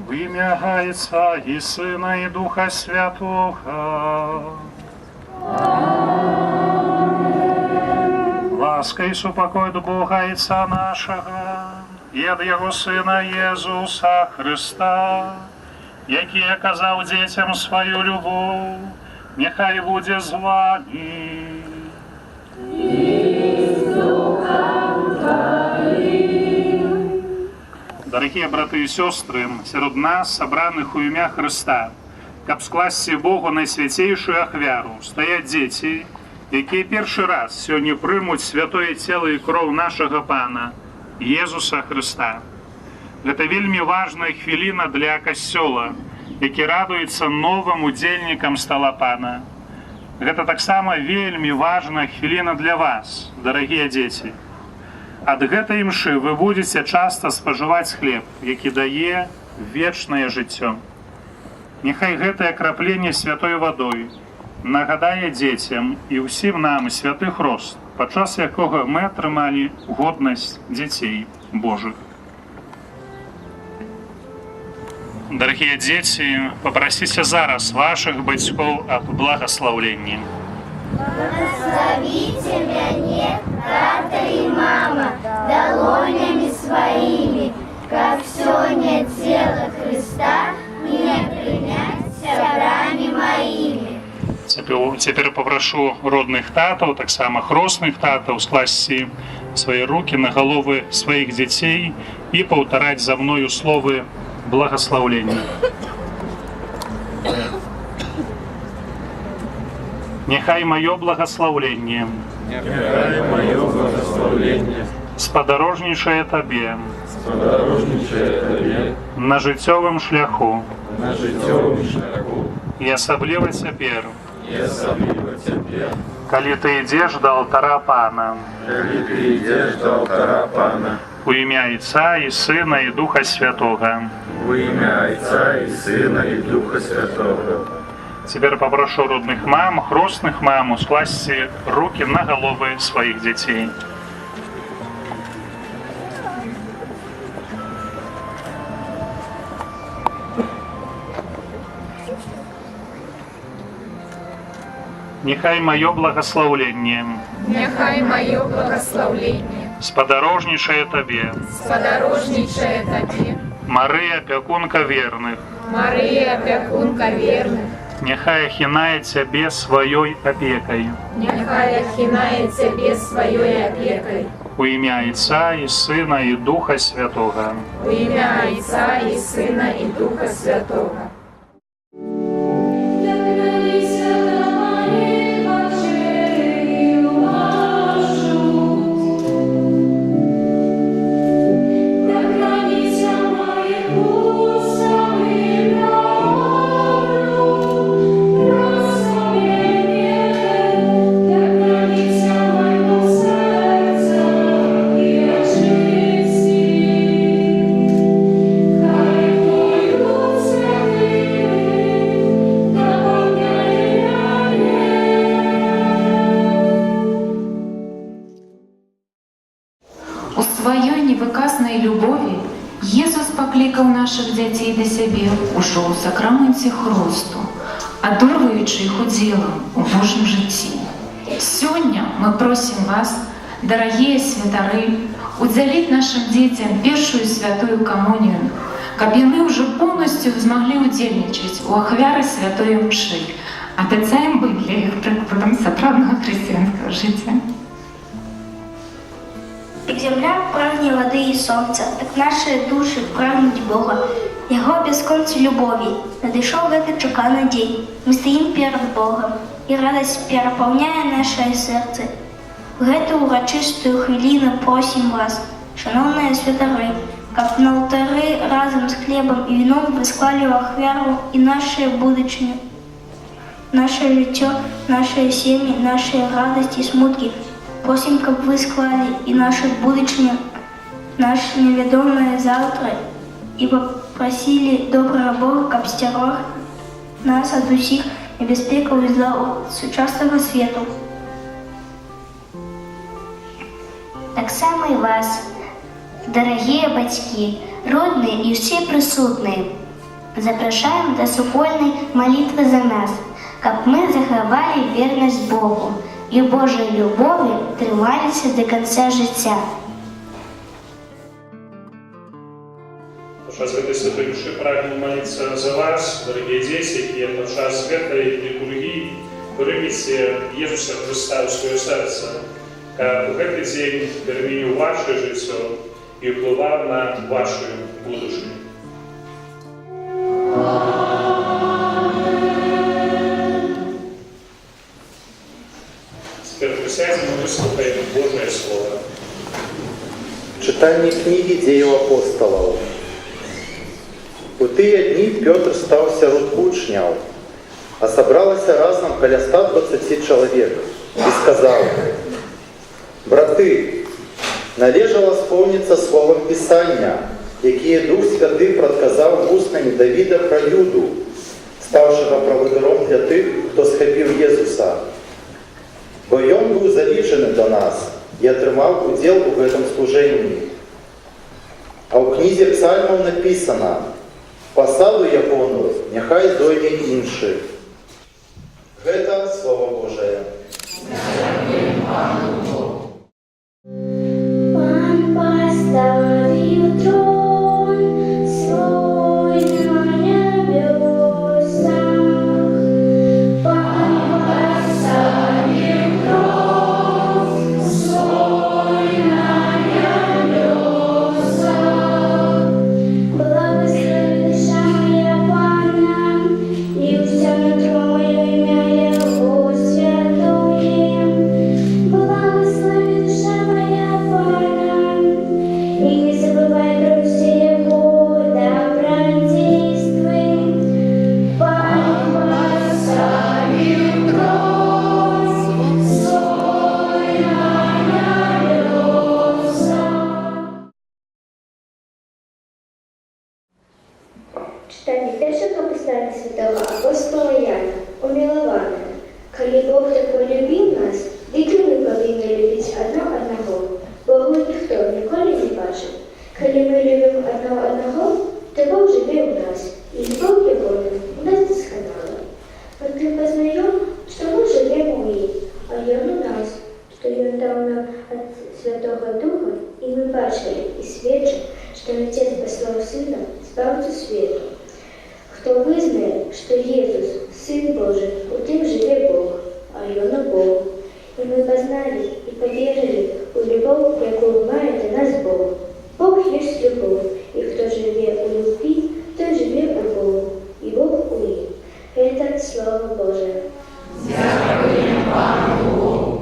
В имя Отца и Сына и Духа Святого. Ласка и супокой до Бога Отца нашего и от Его Сына Иисуса Христа, який оказав детям свою любовь, нехай буде з вами. Дорогие браты и сестры, сярод нас, собранных у ім'я Христа, каб скласці Богу найсвятейшую ахвяру, стаять дети, якія першы раз сёння прымуць святое цело і кроў нашага Пана, Иисуса Христа. Гэта вельмі важная хвіліна для Касцёла, які радуецца новым удзельнікам стола Пана. Гэта таксама вельмі важная хвіліна для вас, дарагія дзеці. Ад гэтай імшы вы будзеце часта спажываць хлеб, які дае вечнае жыццё. Няхай гэтае крапленне святой вадой нагадае дзецям і ўсім нам святы хрост, падчас якога мы атрымалі годнасць дзяцей Божых. Дарагія дзеці, папрасіце зараз вашых бацькоў аб благаслаўленні. Благословите мяне, тата и мама, долонями своими, как сёння тело Христа мне принять сябрами моими. Цяпер папрашу родных татаў, таксама хросных татаў, скласці свае рукі на галовы сваіх дзяцей і паўтараць за мною словы благословления. Нехай мое благословление спадарожнічае табе на жыццёвым шляху і асабліва цяпер, калі ты ідзеш да алтара Пана. У імя Отца и Сына и Духа Святого. Во имя Отца и Сына и Духа Святого. Теперь попрошу родных мам, хростных мам, скласти руки на головы своих детей. Нехай мое благословление. Нехай мое благословление спадарожнічае табе. Спадарожнічае табе. Марыя, апякунка верных. Марыя, апякунка верных. Няхай ахінае цябе сваёй апекай. Няхай ахінае цябе сваёй апекай. У імя Отца и Сына и Духа Святого. У імя Отца и Сына и Духа Святого. У сваёй невыказнай любові Езус паклікаў нашых дзяцей да сябе ўжо ў сакраменце хросту, адорваючы іх удзелам у Божым жыцці. Сёння мы просім вас, дарагія святары, удзяліць нашым дзецям першую святую камунію, каб яны ўжо поўнасцю змаглі ўдзельнічаць у ахвяры святой мшы, абяцаем быць для іх прыкладам сапраўднага хрысціянскага жыцця. Як земля прагне воды і сонца, так наши души прагнуць Бога, Яго бясконцу любові. Надышоў гэты чаканы дзень. Мы стаім перад Богом, і радасць перапаўняе нашае сэрцы. У гэту урачыстую хвіліну просім вас, шаноўныя святары, каб на алтары разам з хлебам і віном вы склалі ў ахвяру і нашае будучыню. Наше жыццё, нашыя сем'і, нашыя радасці і смуткі. Просім, каб вы склалі і нашу будучыню, наше невядомае заўтра, і папрасілі добрага Бога, каб сцярог нас ад усіх небяспекаў і зла сучаснага свету. Таксама і вас, дарагія бацькі, родныя і ўсе прысутныя. Запрашаем до супольной молитвы за нас, каб мы захавали верность Богу и Божьей любови трымаліся до конца жыцця. Падчас гэтай святой душы прагну маліцца за вас, дарагія дзеці, якія падчас гэтай літургіі прымеце Езуса Хрыста ў сваё сэрца, каб гэты дзень перамяніў вашае жыццё і ўплываў на вашу будучыню. Теперь присядем и выслушаем Божие Слово. Читание книги «Дзеяў апостолаў». У тыя дні Пётр стаў сярод вучняў, а сабралася разам каля 120 чалавек і сказаў: «Браты, належала споўніцца словам Пісання, якія Дух Святы прадказаў вуснамі Давіда пра Юду, стаўшага правадыром для тых, хто схапіў Езуса. Бо ён быў залічаны да нас і атрымаў удзел у гэтым служэнні. А ў кнізе псальмаў напісана: «Пасаду ягоную няхай зойме іншы». Гэта Слова Божае. Пан поставил трон свой на небесах. Пан поставил трон свой на небесах. Благослови душа моя Пана, и все нутро мое имя Его святое. Благослови душа моя Пана, и не забывай про все Его добродействия. Пан поставил трон свой на небесах. Читание першого послания святого апостола Яна. Умилование. Коли Бог так полюбил нас, дык и мы повинны любить одно одного. Богу никто ніколи не бачив. Коли мы любим одно одного, то Бог живе у нас, и любовь Его у нас досконала. Вот мы познаем, что мы живем у ней, а Он у нас, что Он дал нам от Святого Духа, и мы бачили и свідчимо, что Отец послал Сына Спасцю свету. Хто визнає, що Єсус, Син Божий, у тим живе Бог, а Йон у Богу. І ми познали і повірили у любов, яку має до нас Бог. Бог є любов, і хто живе у любві, той живе у Богу, і Бог у ній. Це Слово Боже. Дякуємо Пану Богу.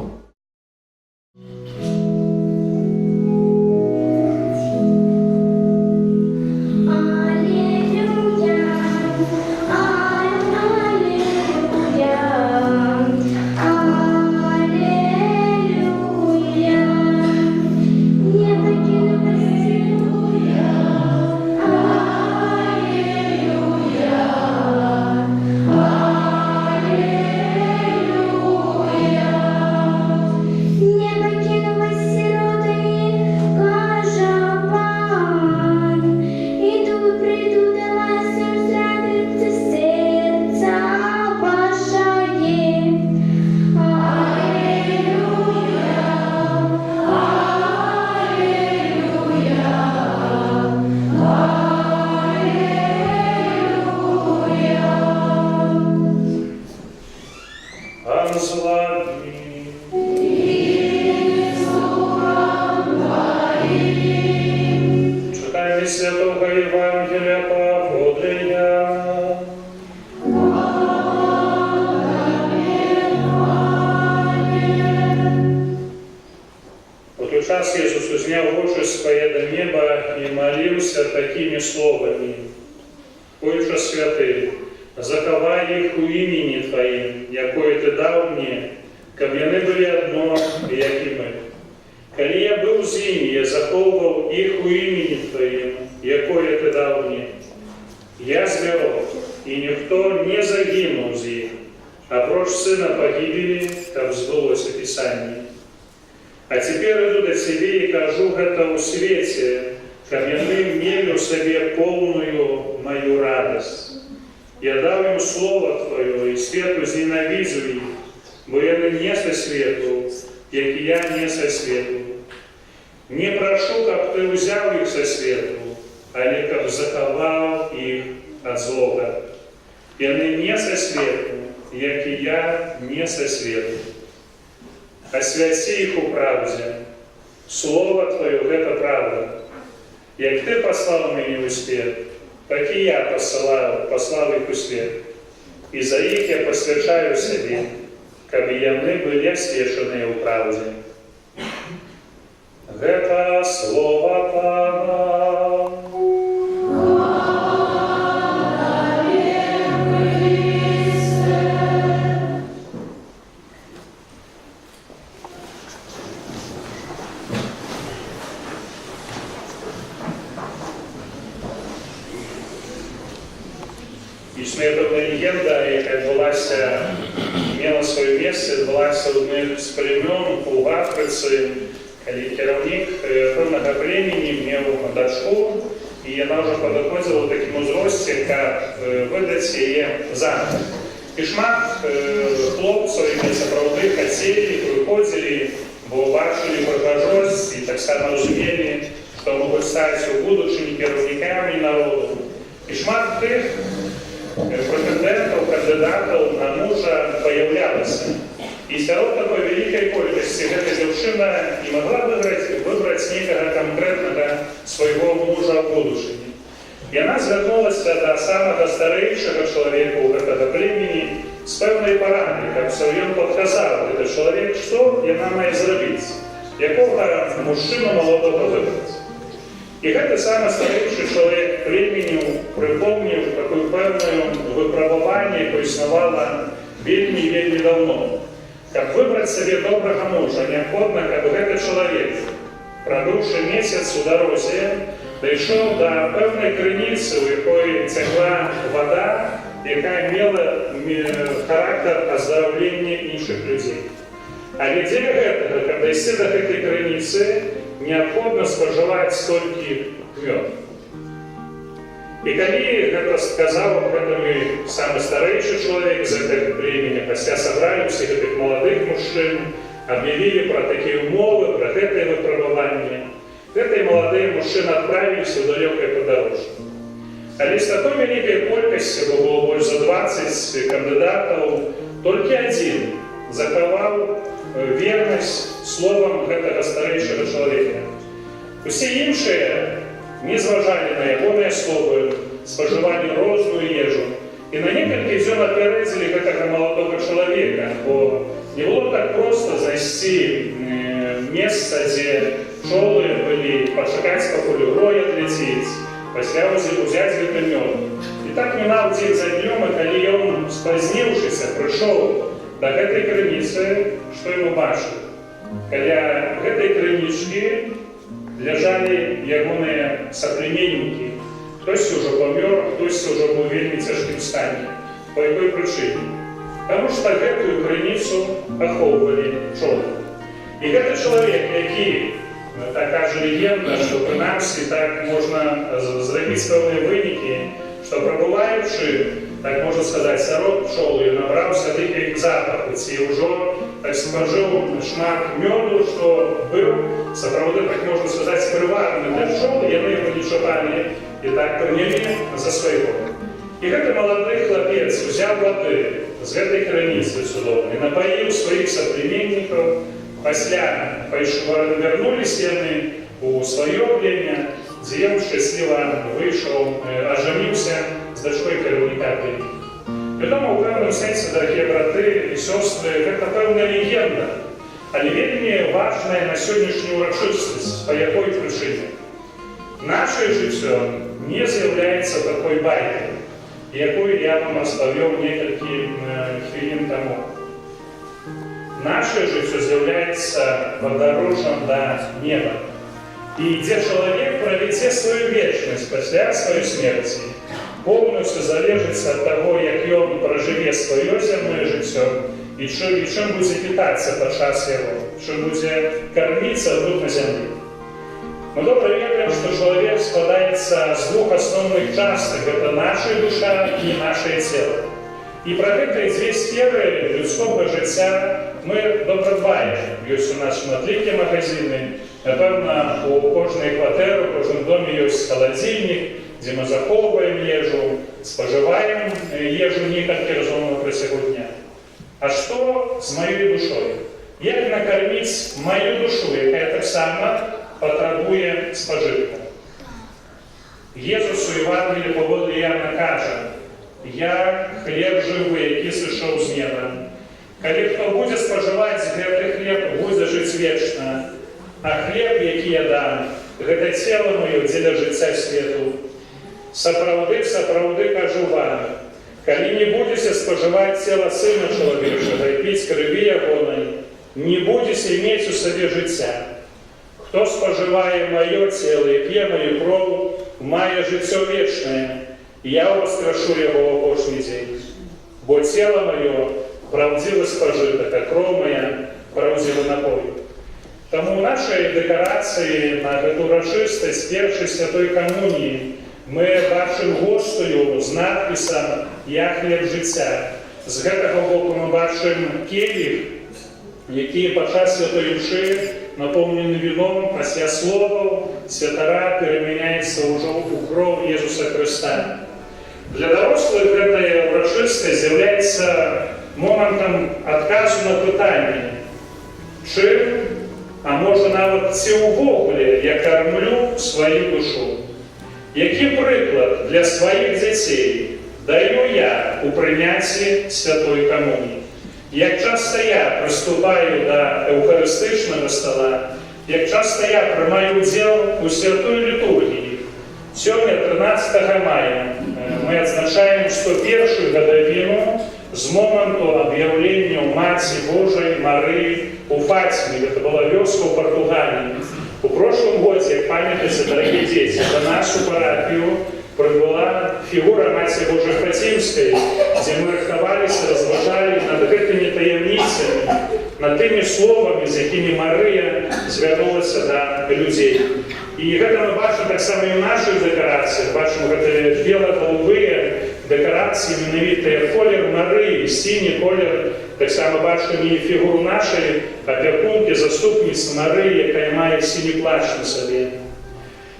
Святого Євангелія по Апостолія. У той час Ісус узняв очі свої до неба і молився такими словами: «Отче святий, заховай їх у імені Твоїм, якое Ти дав мені, каб вони були одно, як і ми. Коли я був з ними, я заховував їх у імені Твоїм, якое Ти дав мені. Я здоров, і ніхто не загинув з їх, а проч сина погибели, каб збулося Писання. А теперь иду до Тебе и кажу это у свете, каб яны мелі ў сабе поўную маю радасць. Я даў ім слова Твоё, і свету зненавідзеў іх, бо яны не са свету, як і я не са свету. Не прашу, каб Ты ўзяў іх са свету, але каб захаваў іх ад злога. Яны не са свету, як і я не са свету. Асвяці іх у правдзе. Слова Твоё – гэта правда. Як Ты паслаў мяне ў свет, так і я паслаў іх у свет. І за іх я пасвячаю сябе, каб яны былі асвечаныя ў правдзе. Гэта слова Пана. Існує певна легенда, яка мела своє місце, відбулася в одних з племён у Африці, коли керівник певного племені мав дочку, і вона вже підходила в такому узрості, як видати її замуж. І шмат хлопців, які справді хотіли, приходили, бо бачили прихожость і так само розуміли, що можуть стати у будущому керівниками народу. І шмат тих претендентов, кандидатов на мужа появлялось. И сярод такой великой колькости эта девчина не могла выбрать некого конкретного своего мужа в будущем. И она звернулась до самого старейшего человека у этого племени с певной порадой, как он подсказал этот человек, что она має зробити, якого мужчину молодого вибрати. І гэты самы старейшы чалавек племені прыпомніў такую пэўную выпрабаванне, якое існавала вельмі даўно. Каб выбраць сабе добрага мужа, неабходна, каб гэты чалавек, прадуўшы месяц у дарозе, дайшоў да пэўнай крыніцы, у якой цякла вада, якая мела характар аздараўлення іншых людзей. Але дзеля гэтага, каб дайсці да гэтай крыніцы, необходимо споживать столькі мёд. И калі гэта сказаў гэтаму самы старэйшы чалавек з гэтага племени, пасля сабралі ўсіх гэтых маладых мужчын, аб'явілі пра такія умовы, пра гэтае выпрабаванне. Гэтыя маладыя мужчыны адправіліся ў далёкае падарожжа. Але з такой вялікай колькасці, бо было больш за 20 кандыдатаў, толькі адзін захаваў вернасць словам гэтага старэйшага чалавека. Усе іншыя не зважалі на ягоныя словы, спажывалі розную ежу. І на некалькі дзён апярэдзілі гэтага маладога чалавека, бо не было так проста знайсці месца, дзе пчолы былі, пачакаць, пакуль грой адлецець, пасля ўзяць гэты мёд. І так мінаў дзень за днём, і калі ён, спазніўшыся, прыйшоў да гэтай крыніцы, што ён убачыў? Каля гэтай крынічкі ляжалі ягоныя саплеменнікі. Хтось ужо памёр, хтось ужо быў вельмі цяжкім стане. Па якой прычыне? Таму што гэтую крыніцу ахоўвалі пчолы. І гэты чалавек, які, так кажа легенда, што прынамсі так можна зрабіць пэўныя вынікі, што прабываючы, так можна сказаць, сярод пчол, ён набраўся дыкіх запаху, ці ўжо так спажыў шмат мёду, што быў, сапраўды, так можна сказаць, прыватны для пчол, яны яго не чапалі і так прынялі за свайго. І гэты малады хлапец узяў вады з гэтай крыніцы цудоўнай, напаіў сваіх саплеменнікаў, пасля вярнуліся яны у сваё племя, дзе ён шчасліва выйшаў, ажаніўся з дачкой кіраўніка племя. Вядома, у пэўным сэнсе, дарагія браты і сёстры, гэта пэўная легенда, але вельмі важная на сённяшнюю урачыстасць, па якой прычыне. Нашае жыццё не з'яўляецца такой байкай, якую я вам распавёў некалькі хвілін таму. Нашае жыццё з'яўляецца падарожжам да неба. І дзе чалавек правядзе сваю вечнасць пасля сваёй смерці, поўнасцю залежыць ад таго, як ён пражыве сваё зямное жыццё і чым будзе пітацца падчас яго, чым будзе карміцца тут на зямлі. Мы добра ведаем, ведаем, что человек складаецца з двух асноўных частак. Это наша душа и наше тело. И про гэтыя дзве сферы людского жыцця мы добра дбаем. Ёсць у нас шматлікія магазины. Напэўна, у кожнай кватэры, у кожным доме ёсць халадзільнік, дзе мы захоўваем ежу, спажываем ежу некалькі разоў на працягу дня. А што з маёй душой? Як накарміць маю душу, якая таксама патрабуе спажытку? Езус у Евангелії паводле Іоанна кажа: «Я хлеб жывы, які сышоў з неба. Калі хто будзе спажываць гэты хлеб, будзе жыць вечна. А хлеб, які я дам, гэта цела маё дзеля жыцця свету. Сапраўды, сапраўды кажу вам, калі не будзеце спажываць цела Сына Чалавечага і піць крыві ягонай, не будзеце мець у сабе жыцця. Хто спажывае маё цела і п'е маю кроў, мае жыццё вечнае, і я ўваскрашу яго ў апошні дзень. Бо цела маё праўдзівы спажытак, а кроў мая праўдзівы напой». Таму ў нашай дэкарацыі на гэту урачыстасць першай святой камуніі мы бачым гостую з надпісам «Я хлеб жыцця». З гэтага боку мы бачым келіх, які падчас святой імшы напоўнены віном, пасля словаў святара перамяняецца ўжо ў кроў Езуса Хрыста. Для дарослых гэтая урачыстасць з'яўляецца момантам адказу на пытанне: чым, а можа нават ці ўвогуле я кармлю сваю душу? Які прыклад для сваіх дзяцей даю я у прыняцці святой камуніі? Як часта я прыступаю да эўхарыстычнага стала, як часта я прымаю удзел у святой літургіі? Сёння, 13 мая, мы адзначаем 101-ю гадавіну з моманту аб'яўлення Маці Божай Марыі у Фатиме. Это была вёска ў Португалии. У прошлом годзе, як памятаеце, дорогие дети, на нашу парафію прибыла фігура Маці Божай Фатимской, где мы рыхтаваліся, разважалі над гэтымі таямніцамі, над тымі словамі, з якімі Марыя звярнулася да людзей. І гэта мы бачым таксама і ў нашых дэкарацыях. Бачым гэтыя бела-голубыя дэкарацыі, менавітыя колер Марыі, сіні колер. Таксама бачым і фігуру нашай апякункі, заступніцы Марыі, якая мае сіні плащ на сабе.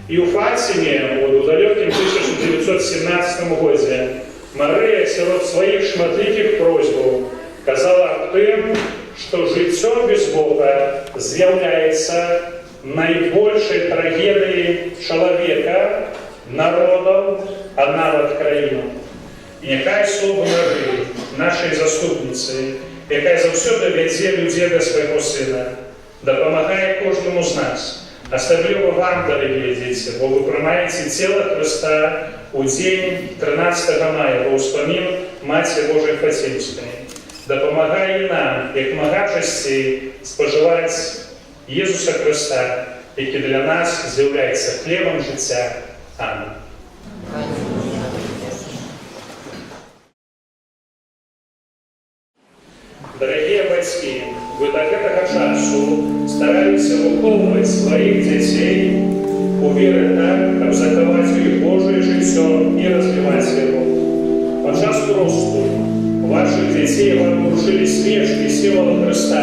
І ў Фатиме, у далёкім 1917 годзе, Марыя сярод сваіх шматлікіх просьбаў казала аб тым, што жыццё без Бога з'яўляецца найбольшай трагедыяй чалавека, народаў, а нават краінаў. І няхай слова Марыі, нашай заступніцы, якая заўсёды вядзе людзей да свайго Сына, дапамагае кожнаму з нас. Асабліва вам, дарагія дзеці, бо вы прымаеце цела Хрыста ў дзень 13 мая, ва ўспамін Маці Божай Фатимскай. Дапамагае нам, як мага часцей, спажываць Езуса Хрыста, які для нас з'яўляецца хлебам жыцця. Амінь. Дорогие бацькі, вы до гэтага часу стараліся выхоўваць сваіх дзяцей у веры так, каб захаваць у іх Божае жыццё і развіваць яго. Падчас росту вашых дзяцей вам вручылі свечкі сімвала Хрыста,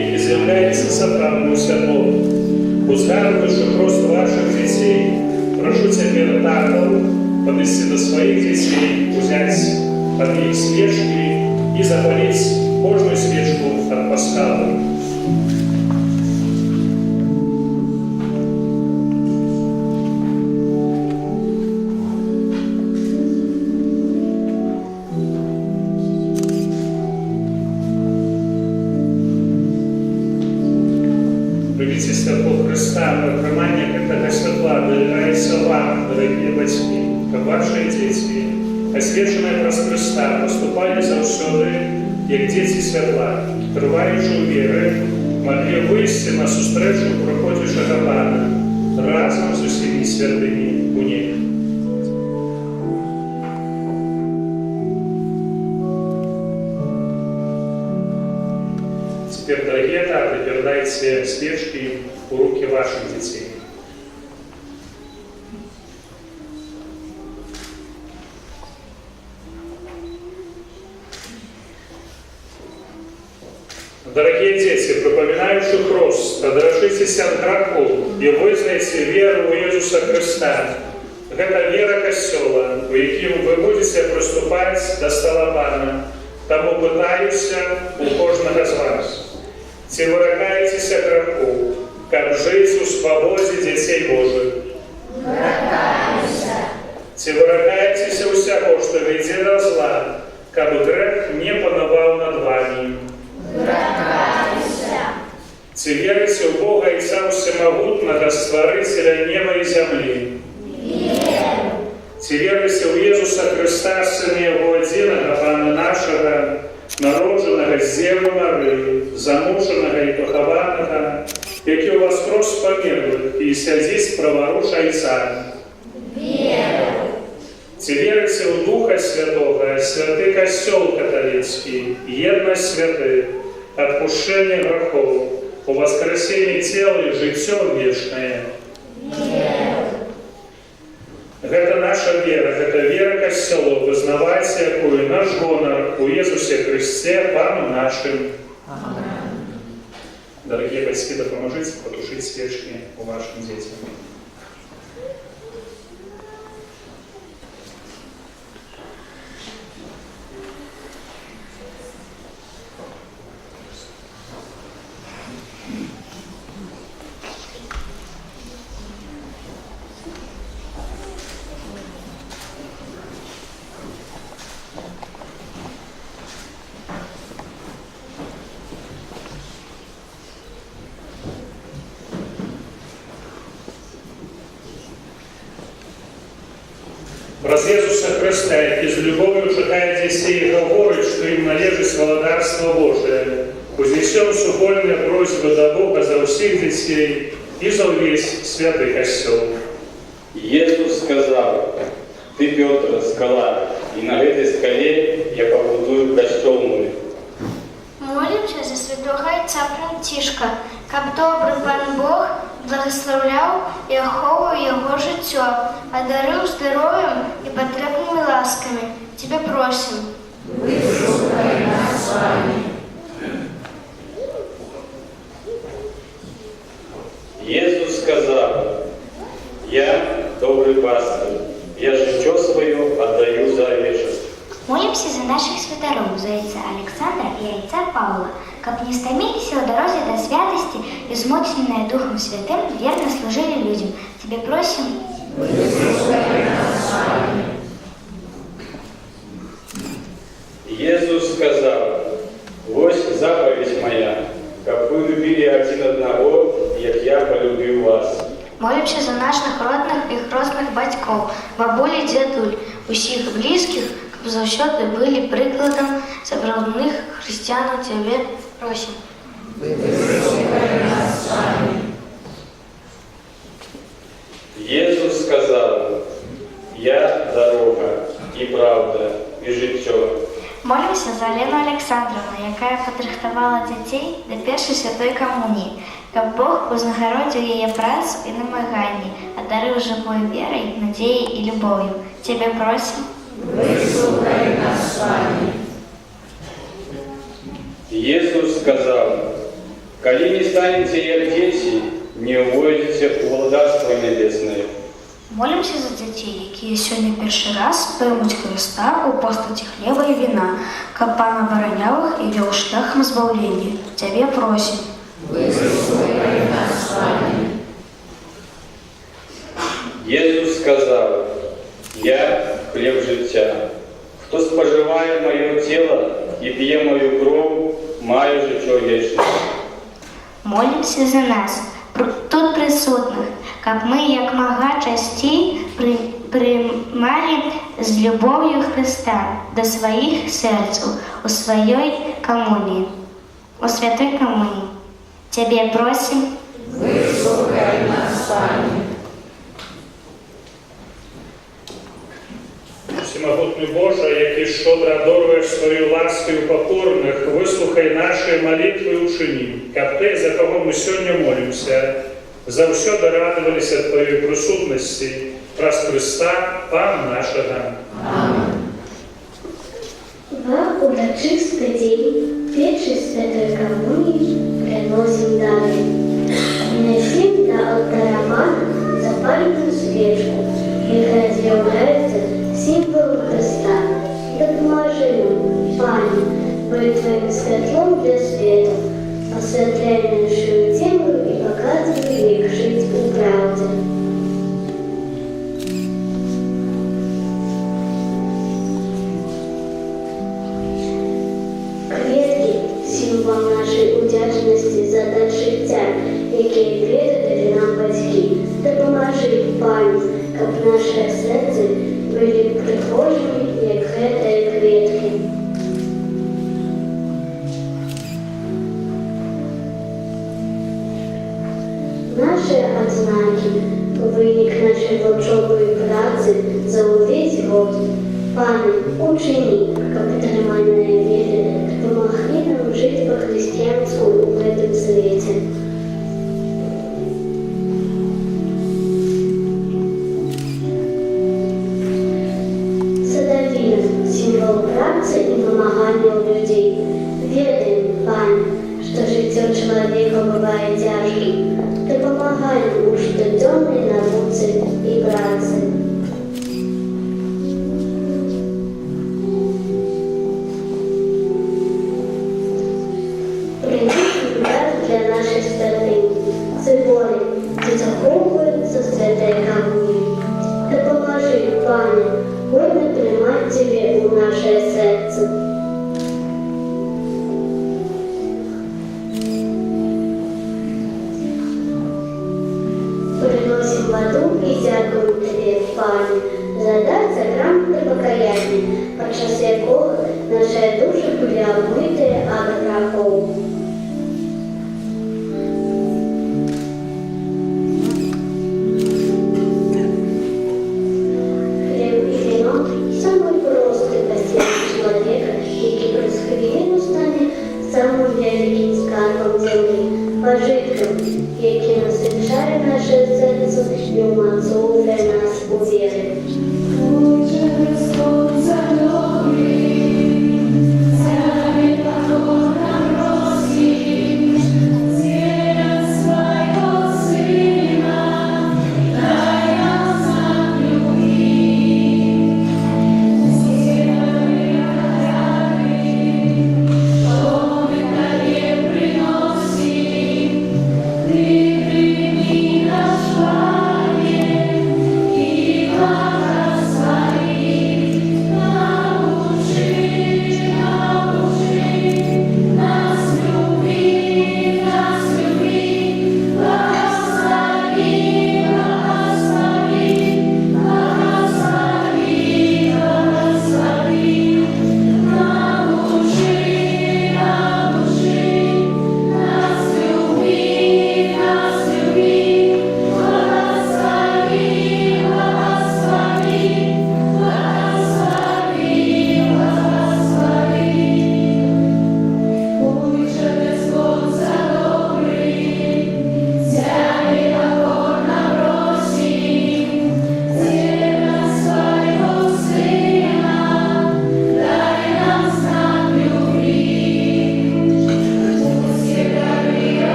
які з'яўляецца сапраўдным святлом. Узгадваючы прост вашых дзяцей, прашу цяпер татаў падысці да сваіх дзяцей, узяць ад іх свечкі і запаліць кожную свечку ад пасхалы. Любіце святло Христа, прыманне гэтага святла далягаецца вам, дарагія бацькі, каб вашыя дзеці, асвечаныя праз Христа, паступалі заўсёды як дзеці святла, трываючы ў веры, маглі выйсці на сустрэчу прыходзячага Пана разам з усімі святымі ў небе. Теперь, дорогие таты, передайте свечки в руки ваших детей. Дорогие дети, припоминаючи хрост, одрашитесь от греху и визнайте веру у Иисуса Христа. Это вера Костела, у яким вы будете приступать до стола Пана. Тому питаюся у кожного з вас. Ці виракаєтеся греху, как жить у свободі дітей Божих? Ці виракаєтеся усякого, що веде до зла, как грех не панував над вами? Ці вірите в Бога Отця Всемогутного, Створителя неба и земли? Ці вірите в Ісуса Христа, Сина Його Одиного, Пана нашого, народженого з Діви Марії, замуженого і похованого, який у вас воскрес з померлих і сидить праворуч Отця? Ці вірите в Духа Святого, святий Костел католицький, єдність святих, отпущение грехов, у воскресении тела и житье вечное? Это наша вера, это вера Костелу, вызнавать якую наш гонор у Иисусе Христе, Пану нашим. Дорогие батьки, да поможите потушить свечки у вашим детям. Праз Ісуса Христа, який з любов'ю чекає дітей і говорить, що їм належить володарство Божие, вознесем супольные просьбы до Бога за всіх дітей і за весь святий Костел. Ісус сказав: «Ти, Петр, скала, і на этой скале я побудую костел мой». Молимся за святого Отця Францишка, каб добрий Пан Бог благословляв і оховував його життя, одарив здоров'ям і потрібними ласками. Тебе просим. Выслушай нас с вами. Ісус сказав: «Я добрий пастир, я життя своє віддаю за овечок». Молимся за наших святоров, за отца Александра и отца Павла, как не стомились в дороге до святости и, змоченные Духом Святым, верно служили людям. Тебе просим. Выслушай нас с вами. Ісус сказав: «Ось заповідь моя, как ви любили один одного, як я полюбив вас». Молимся за наших родных и хрестных батьков, бабуль и дедуль, усіх близких, щоб завжди були прикладом собравних християн. Тебе просим. Выслушай нас с вами. Ісус сказав: «Я дорога і правда і життя». Молимся за Лену Олександровну, яка підрихтувала дітей до першої святої комунії, щоб Бог вознагородив її працю і намагання, одарив живою вірою, надією і любов'ю. Тебе просим. Выслушай нас с вами. Ісус сказав: «Коли не станете як діти, не увойдете у Владарство Небесне». Молимся за дітей, які сьогодні перший раз приймуть Христа у постаті хліба і вина, щоб Пан обороняв їх і вів шляхом збавлення. Тебе просим. Выслушай нас с вами. Ісус сказав: «Я хліб життя. Хто споживає моє тіло і п'є мою кров, має життя вічне». Молимся за нас, тут присутних, щоб ми, як мага частей, приймали з любов'ю Христа до своїх серць у своїй комунії, у святій комунії. Тебе просим. Выслушай нас с вами. Всемогутний Боже, який щодро одаруєш свою ласкою покорних, вислухай наші молитви і учини, як те, за кого ми сьогодні молимося, завсюди радувалися Твоєї присутності, праз Христа, Пана нашого. Вам урочистий день Печи святой коммунии приносим дары. Приносим до алтаря Бога запаленную свечку, яка з'являється символом Христа. Допоможи нам, Пане, бути Твоим світлом для світу, освятляй нашу землю і показуй, як жити у правді. Квітки – символ нашої удячності за дар життя, яке передали нам батьки. Допоможи, Пане, щоб наше серце були прихожими, як гэтыя квітки. Наші адзнаки – вынік нашої вучобної праці за увесь год. Пане, учини, каб трымальныя веды дапамаглі нам жыць па-хрысціянску ў гэтым свеце. Садавіна – сімвол працы і вымагання ў людзей. Ведаем, Пане, што жыццё чалавека бывае цяжкім. Дапамагай нам у штодзённай навуцы і працы. Принеси дар для наших святынь, циборі, де заховуються святої камні. Допоможи, Пане, годно приймати Тебе у наше серце. Приносим воду і дякуємо Тобі, Пане, за дар сакраменту покаяння, під час якого наші душі були омиті від гріхів. Хліб і вино – самий простий постіль чоловіка, який через хвилину стане самим великим скарбом землі, пожитком, який насичає наше серце і умацовує нас у вірі.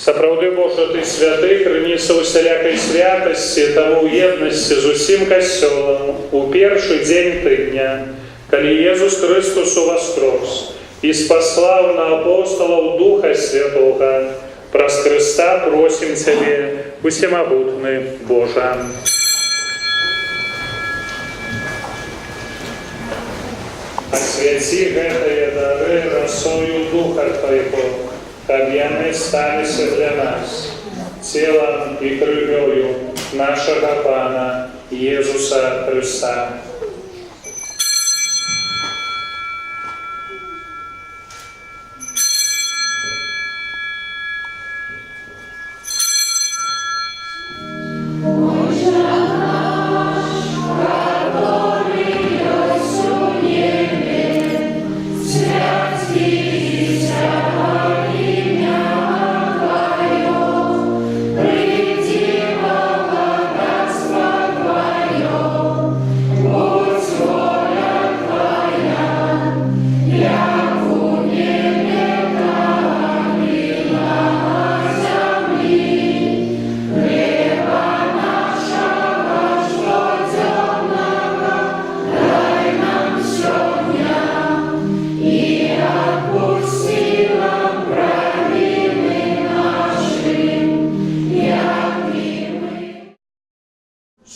Сапраўды, Божа, Ты святы, крыніца усялякай святасці, таму ў еднасці з усім касцёлам у першы дзень тыдня, калі Езус Христус уваскрос і спаслаў на апостолаў Духа Святога, праз Христа просім Цябе, усемагутны Божа. Освяти гэтыя дары росою Духа Твайго, каб яны сталіся для нас целом і крывёю нашага Пана Езуса Христа.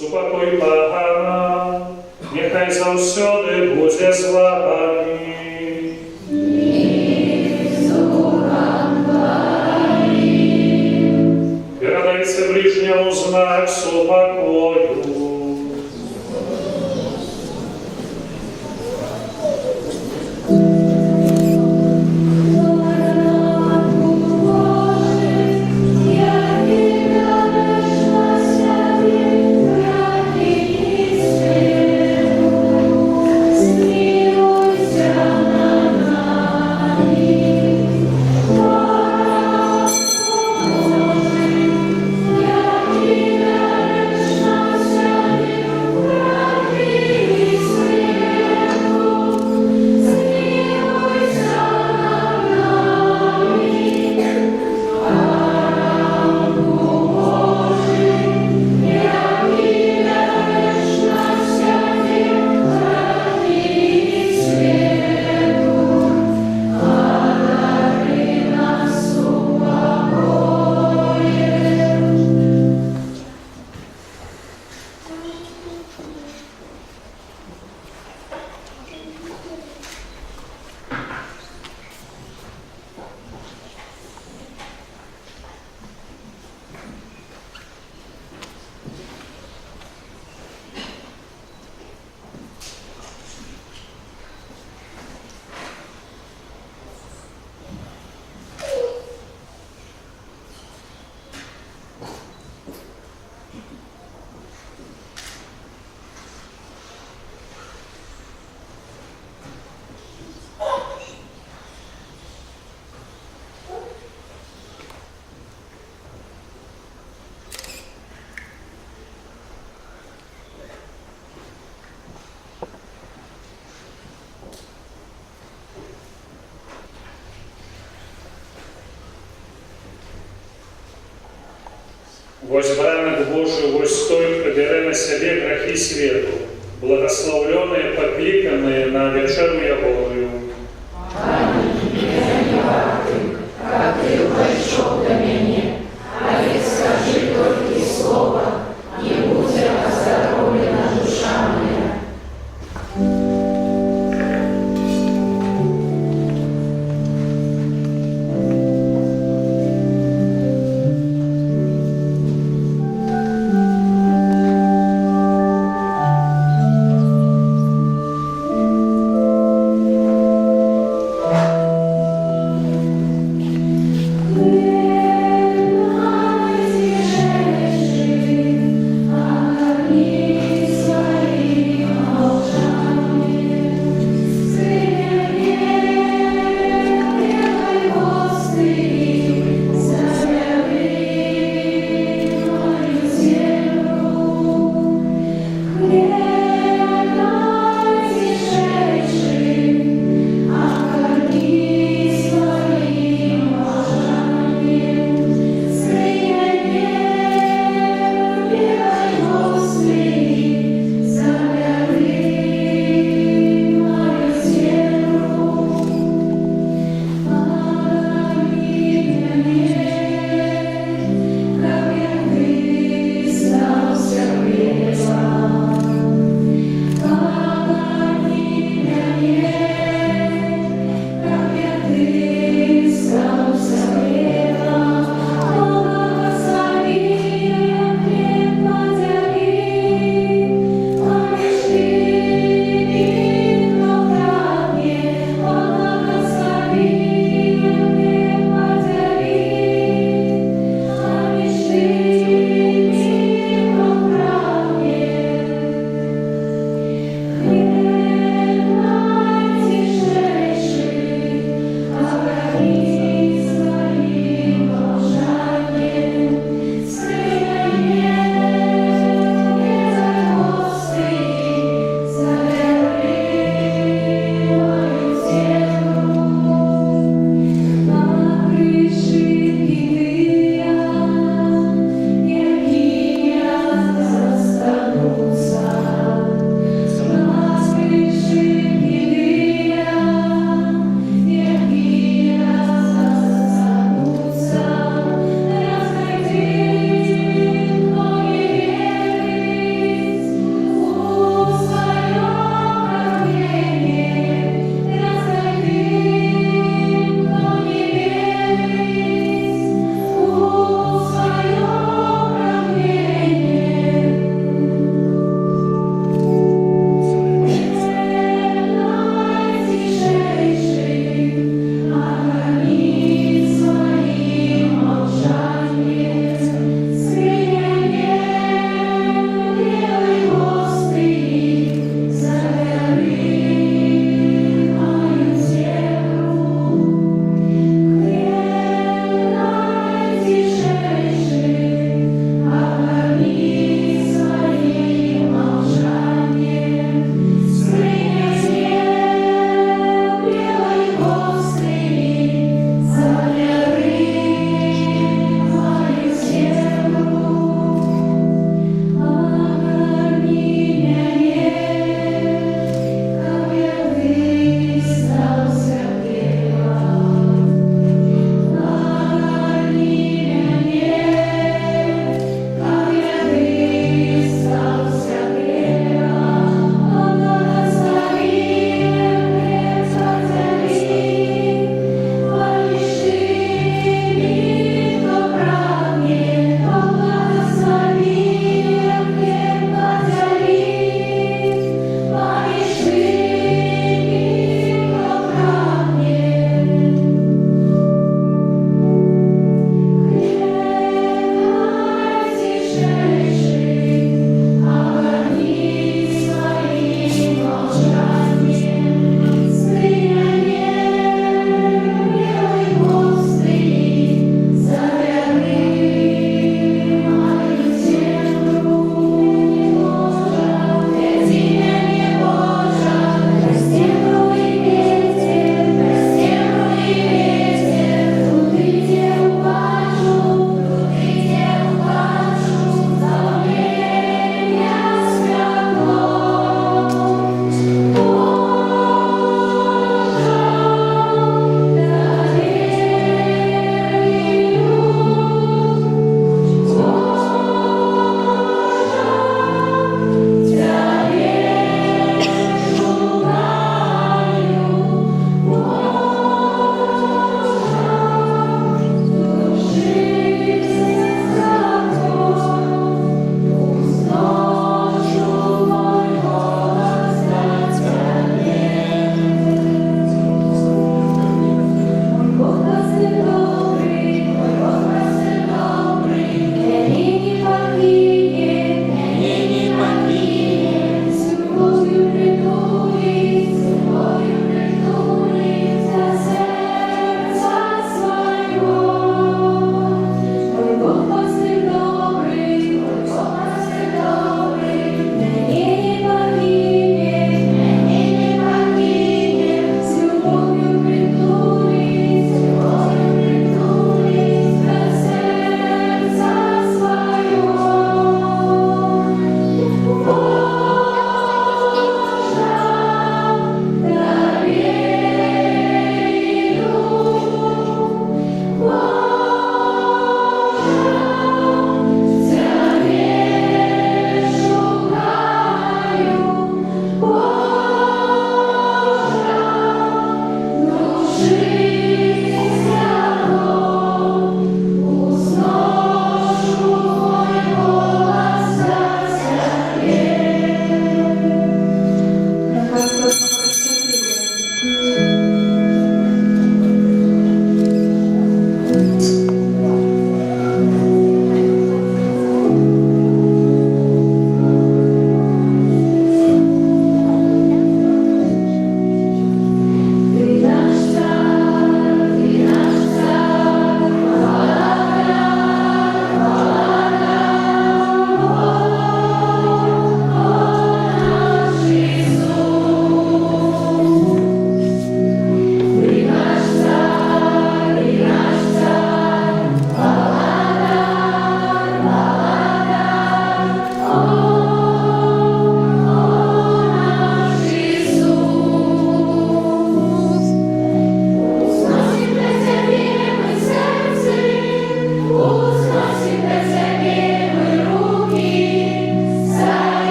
Супокой Пана, нехай заўсёды будзе з вами. Перадайце ближняму знак супокою. Вось бранак Божий, вось той, хто бере на себе грахи свету, благословленные, покликанные на вечеру Ягоную. Как ты пришел до меня, а ведь скажи только слово, и будет оздоровлена душа моя.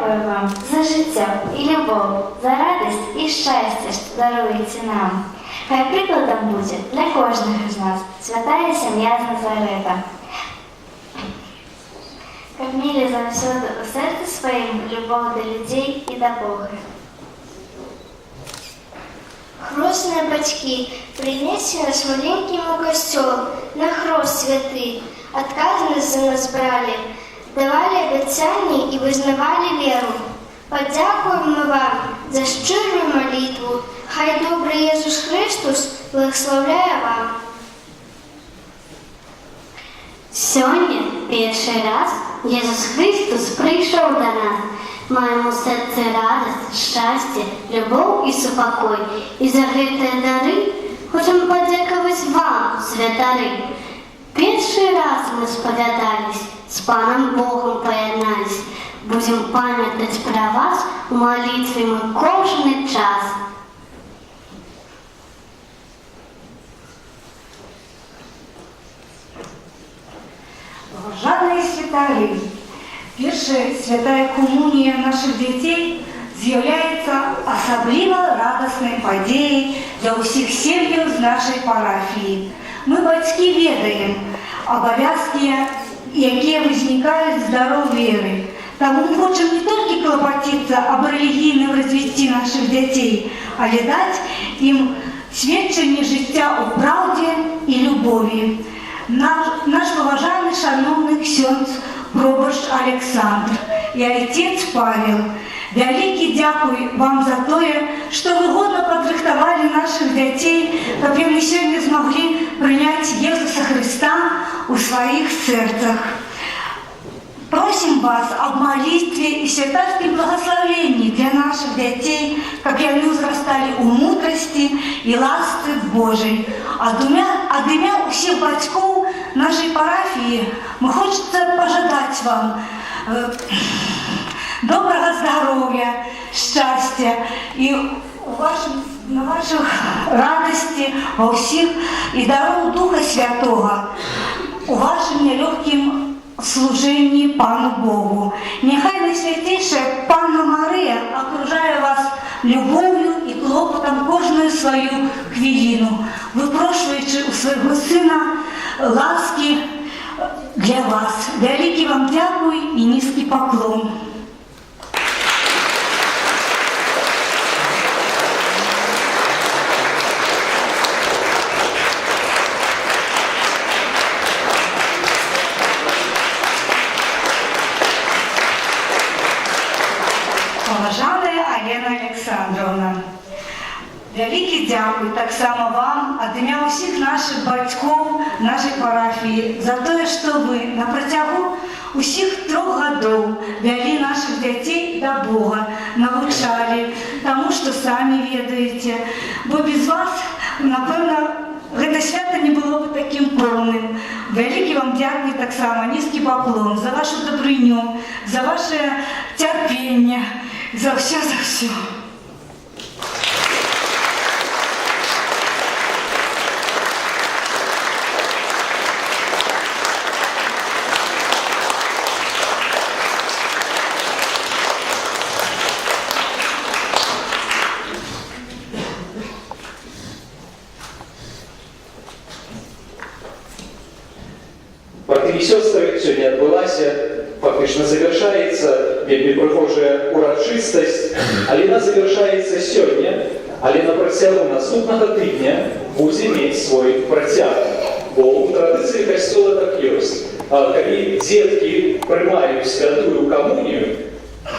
Дякую вам за життя і любов, за радість і щастя, що даруєте нам. Хай прикладом буде для кожного з нас святая сім'я з Назарета. Кормили завсюди у серці своїм любов до людей і до Бога. Хрестные батьки принесли нас маленьким у костел, на хрост святый, отказанность за нас брали, давали обещания и вызнавали веру. Подякуем мы вам за щирую молитву, хай добрый Иисус Христос благословляє вам. Сьогодні перший раз Ісус Христос прийшов до нас. Маємо у серці радість, щастя, любов і супокой. І за ці дари хочемо подякувати вам, святари. Перший раз ми сповідались, з Паном Богом поєднались. Будемо пам'ятати про вас у молитві ми кожен час. Уважаемые святари, першая святая комунія наших дітей з'являється особливо радісною подією для усіх сім'їв з нашої парафії. Ми, батьки, ведаємо обов'язки, які виникають з дару віри. Тому ми хочемо не тільки клопотитися об релігійному розвитку наших дітей, але дати їм свідчення життя у правді і любові. Наш поважаний, шановний ксьондз Пробощ Олександр і отець Павел, великий дякую вам за те, що ви годно підрихтували наших дітей, щоб вони сьогодні змогли прийняти Ісуса Христа у своїх серцях. Просим вас об молитве и святарских благословении для наших детей, как они возрастали у мудрости и ласты Божией. От имя у всех батьков нашей парафии мы хочется пожелать вам доброго здоровья, счастья и на ваших радости во всех и дару Духа Святого у вашим нелегким служенні Пану Богу. Нехай найсвятіша Панна Марія окружає вас любов'ю і клопотом кожну свою хвилину, випрошуючи у свого Сина ласки для вас. Великий вам дякую і низький поклон. Уважаная Алена Олександровна, великий дякую так само вам від ім'я усіх наших батьків нашої парафії за те, що ви на протягу усіх 3 років вели наших дітей до Бога, навчали тому, що самі ведаєте. Бо без вас, напевно, це свято не було б таким повним. Великий вам дякую так само, низький поклон за вашу добриню, за ваше терпіння, за все, за все. Браты и сестры, сегодня отбылась, фактично завершается вельми прихожая урочистость, але она завершается сегодня, але на протягу наступного тижня будет иметь свой протяг. Бо у традиции костела так есть. Когда детки принимают святую коммунию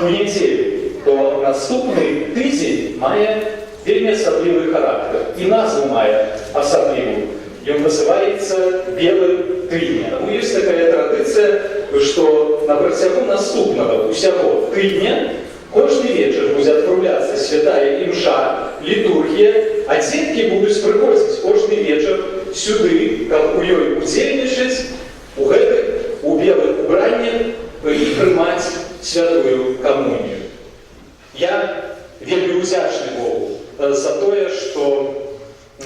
у неделю, то наступный тиждень має вельми особливый характер. И назву має особливую. И он называется «Белым тыдня». Ну, есть такая традиция, что на протягу наступного усяго тыдня каждый вечер будет отправляться святая имша, литургия, а детки будут приходить каждый вечер сюды, как у ёй удзельничать, у белых убраннях и принимать святую коммунию. Я вельми удячный Богу за то, что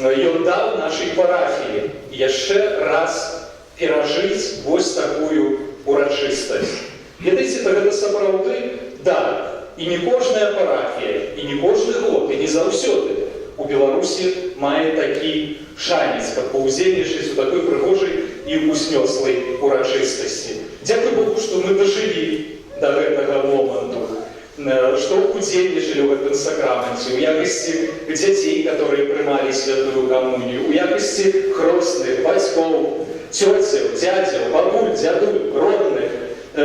ён даў нашай парафіі яшчэ раз перажыць вось такую урачыстасць. Ведаеце, то гэта сапраўды дар. і не кожная парафія, і не кожны год, і не заўсёды у Беларусі мае такі шанец, каб паўдзельнічаць у такой прыгожай і узнёслай урачыстасці. Дзякуй Богу, што мы дажылі до гэтага моманту, што удзельнічалі ў гэтым сакраменце, у якасці дзяцей, которые прымалі святую камунію, у якасці хросных, бацькоў, цёцяў, дзядзяў, бабуль, дзядуль, родных,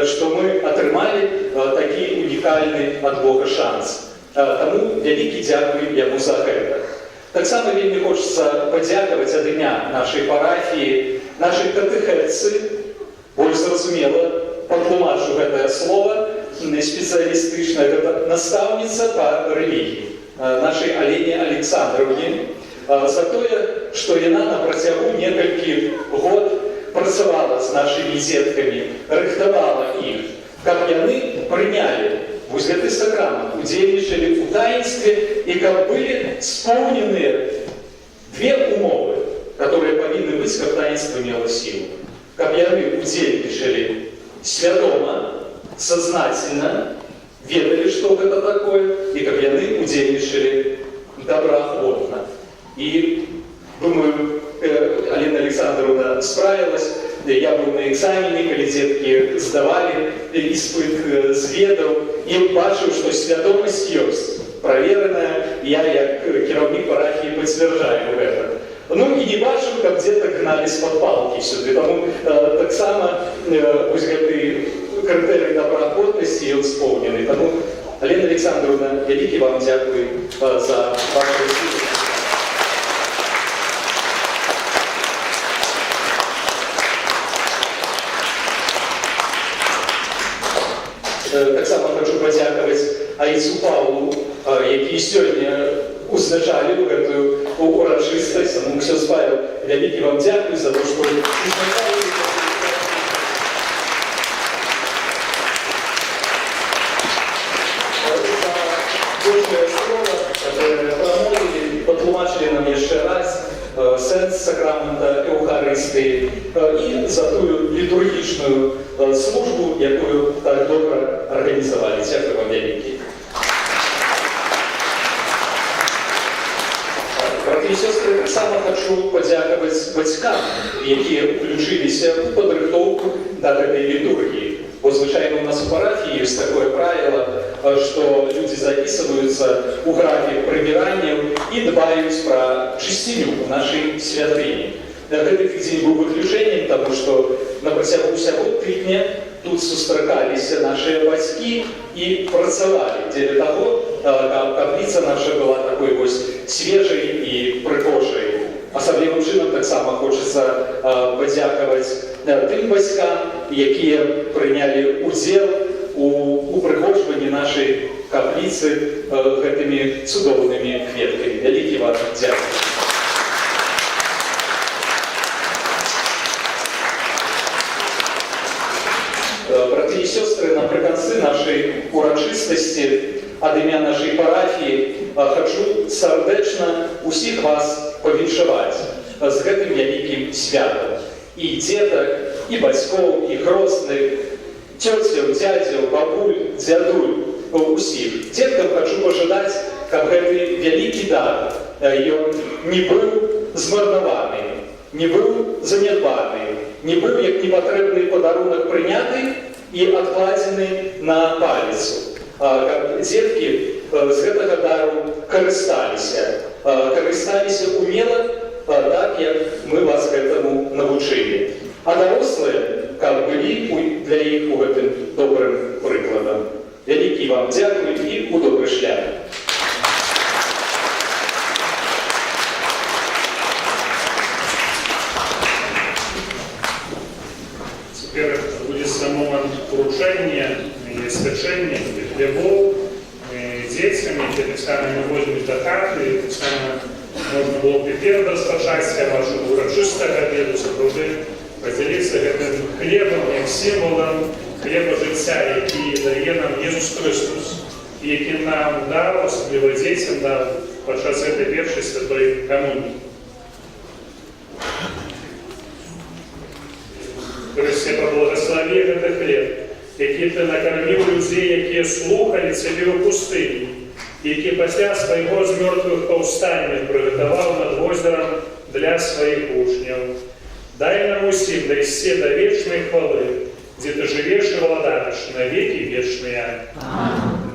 што мы атрымалі такі унікальны ад Бога шанс. Таму вялікі дзякуй яму за гэта. Таксама вельмі хочацца падзякаваць ад імя нашай парафіі, нашай катэхэтцы, больш зразумела, патлумачу гэтае слова, спецыялістычная, гэта настаўніца па рэлігіі, нашай Алене Александровне, за тое, што яна на працягу некалькі год працавала з нашымі дзеткамі, рыхтавала іх, каб яны прынялі вось гэты сакрамент, удзельнічалі ў таінстве і каб былі споўненыя две умовы, которые павінны быць, каб таінства мела сілу. Каб яны удзельнічалі свядома, сознательно, ведали, что это такое, и как яны удзельнічалі добраахвотна. И, думаю, Алена Александровна справилась. Я был на экзамене, калі дзеткі здавали іспыт з ведаў, і бачыў, што свядомасць ёсць, правераная, я, як кіраўнік парафіі, пацвярджаю гэта. Ну і не бачыў, каб дзетак гналі з-пад палкі сюды, таму таксама вось гэты крытэрый добраахвотнасці ён споўнены. Таму, Алена Александровна, вялікі вам дзякуй за вашу сілу. Таксама хочу падзякаваць айцу Павлу, які сёння узначаліў гэтую урачыстасць. Таму, ксёндз Павел, вялікі вам дзякуй за то, што узначалілі. Божае слова, которое прамовілі, патлумачылі нам яшчэ раз сэнс сакрамента Эўхарыстыі і за тую літургічную службу, якую так добра арганізавалі. Дзякуй вам вялікі. Браты і сёстры, таксама хачу падзякаваць бацькам, якія ўключыліся ў падрыхтоўку да гэтай літургіі. Бо звычайно у нас у парафіі ёсць такое правіло, што людзі запісваюцца ў графік прыбіранняў і дбаюць пра чысціню ў нашай святыні. Гэты тыдзень быў выключэннем, таму што на працягу ўсяго тыдня тут сустракаліся нашыя бацькі і працавалі дзеля таго, каб капліца наша была такой вось свежай і прыгожай. Асаблівым чынам таксама хочацца падзякаваць тым бацькам, якія прынялі удзел у упрыгожванні нашай капліцы гэтымі цудоўнымі кветкамі. Вялікі вам дзякуй. Браты і сёстры, напрыканцы нашай урачыстасці ад імя нашай парафіі хачу сардэчна усіх вас павіншаваць з гэтым вялікім святам. І дзетак, і бацькоў, і хросных, цёцяў, дзядзяў, бабуль, дзядуль, усіх. Дзеткам хачу пажадаць, каб гэты вялікі дар ён не быў змарнаваны, не быў занядбаны, не быў як непатрэбны падарунак прыняты і адкладзены на паліцу. Каб дзеткі з гэтага дару карысталіся умела, так, як мы вас гэтаму навучылі. А дарослыя, каб былі для іх у гэтым добрым прыкладам. Вялікі вам дзякуй і ў добры шлях. Теперь будет само вручение и свячение хлебов детям, и так само мы возьмем до хаты, и так само можно было припев распочатия вашего урочистого обеду, сопроводы, поделиться этим хлебом, як символом хлеба життя, який дає нам Ісус Христос, і який нам дав, особливо дітям дав, під час цієї першої святої комунії. Христе, поблагослови этот хлеб які ти накормив людей, які слухали тебе у пустині, які після свого з мертвих повстання приготував над озером для своїх учнів. Дай нам усім дойти до вечной хвалы, где ты живешь и владаешь на веки вечные. Аминь.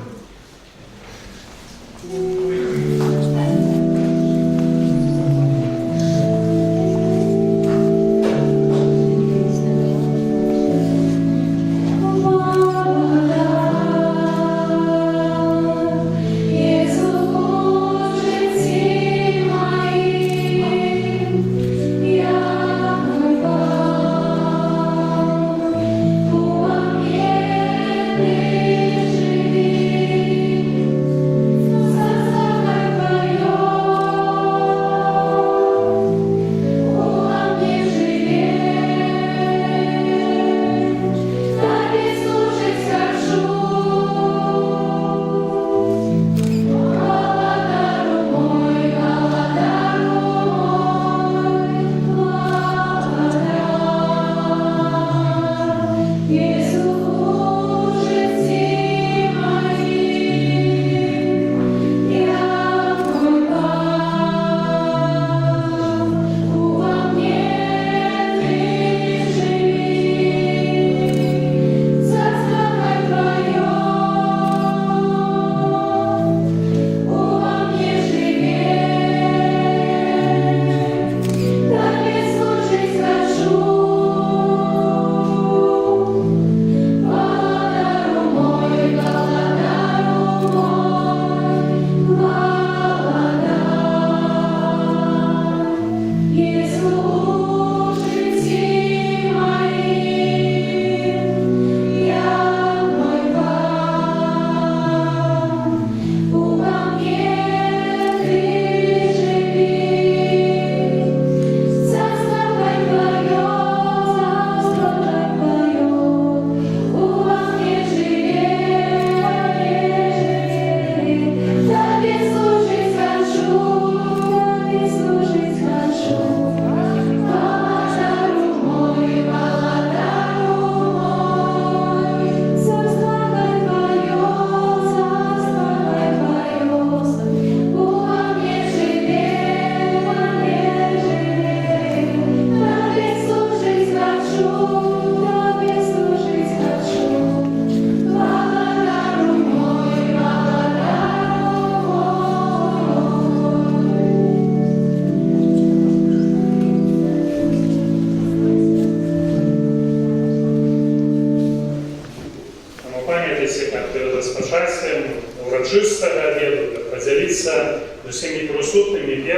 урочистого обеду, поделиться з усіми присутніми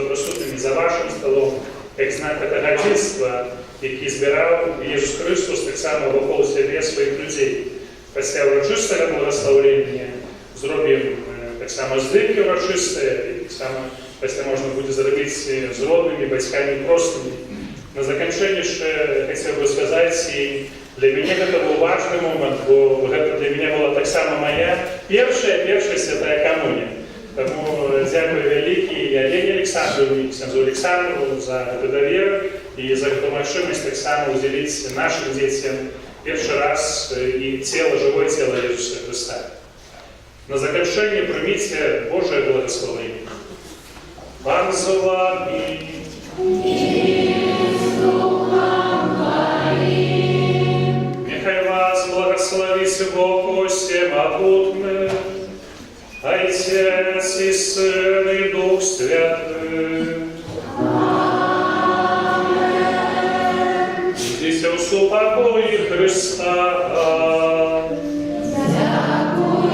присутніми за вашим столом, як знак годинства, який збирав Ісус Христос так само вокруг себе своїх людей. Після урочистого благословення зробимо так само здивки урочисті, і так само після можна буде зробити з родними, батьками простыми. На закінчення ще хотів би сказати, для меня это был важный момент, бо это для меня была так само моя первая святая коммуния. Тому дякую великий Елене Александровне, князю Александру за эту доверу и за эту можливість так само уделить нашим детям первый раз и живое тело Иисуса Христа. На закінчення примите Божие благословение. Вам з вами. Нехай вас благословит Бог всемогутный, Отец и Сын и Дух Святый. Здесь у покоя Христа. Alleluia.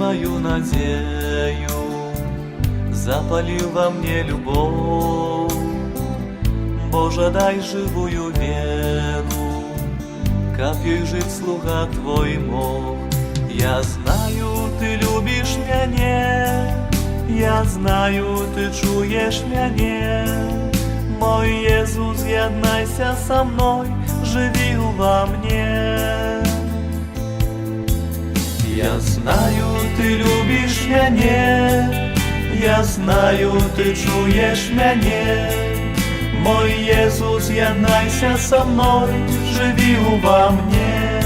мою надею, запалил во мне любовь. Боже, дай живую веру, капью жить слуга Твой мог. Я знаю, Ты любишь меня, я знаю, Ты чуешь меня. Мой Иисус, з'єднайся со мной, живи во мне. Я знаю, Ты любишь меня, я знаю, Ты чуешь меня. Мой Иисус, з'єднайся со мной, живи во мне.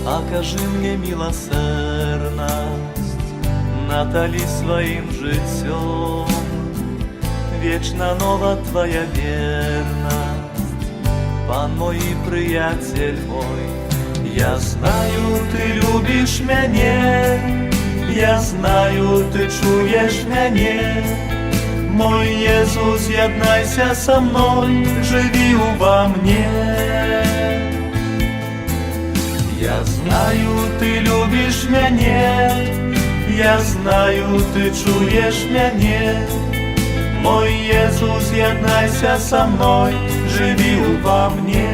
Окажи мне милосердность, натали своим життем. Вечно нова Твоя верность, Пан мой и приятель мой. Я знаю, Ты любишь меня, я знаю, Ты чуешь меня. Мой Иисус, з'єднайся со мной, живи во мне. Я знаю, Ты любишь меня, я знаю, Ты чуешь меня. Мой Иисус, з'єднайся со мной, живи во мне.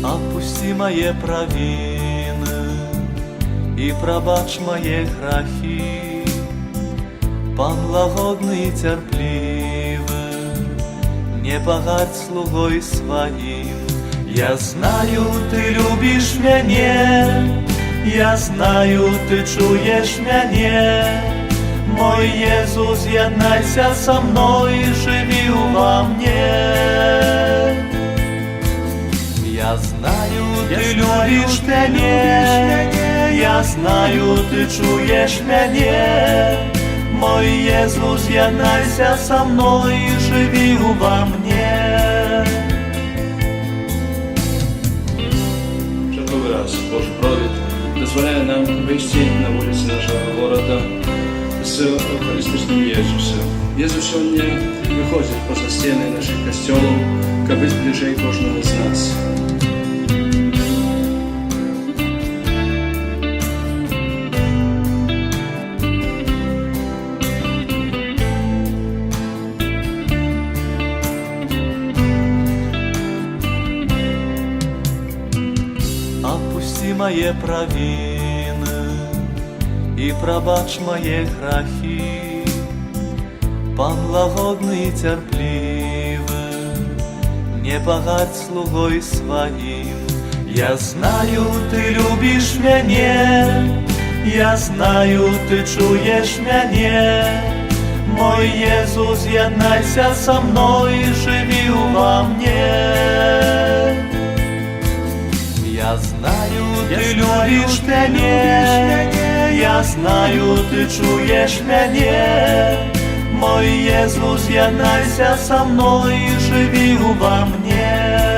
Отпусти мои провины и пробачь мои грехи. Пан лагодный и терпливый, не погадь слугой своим. Я знаю, Ты любишь меня, я знаю, Ты чуешь меня. Мой Иисус, з'єднайся со мной, живи во мне. Я знаю, Ты любишь меня, я знаю, Ты чуешь меня. Мой Иисус, з'єднайся со мной, живи во мне. Черговий раз Божий провід дозволяє нам вийти на вулиці нашого города з Евхаристичним Єзусом. Єзус сьогодні виходить поза стіни наших костьолів, аби зближати кожного з нас. Отпусти мои провины и пробачь мои грехи. Пан лагодный и терпливый, не погадь слугой своим. Я знаю, Ты любишь меня, я знаю, Ты чуешь меня. Мой Иисус, з'єднайся со мной, живи во мне. Я знаю, Ты любишь меня, я знаю, Ты чуешь меня. Мой Иисус, з'єднайся со мной, живи во мне.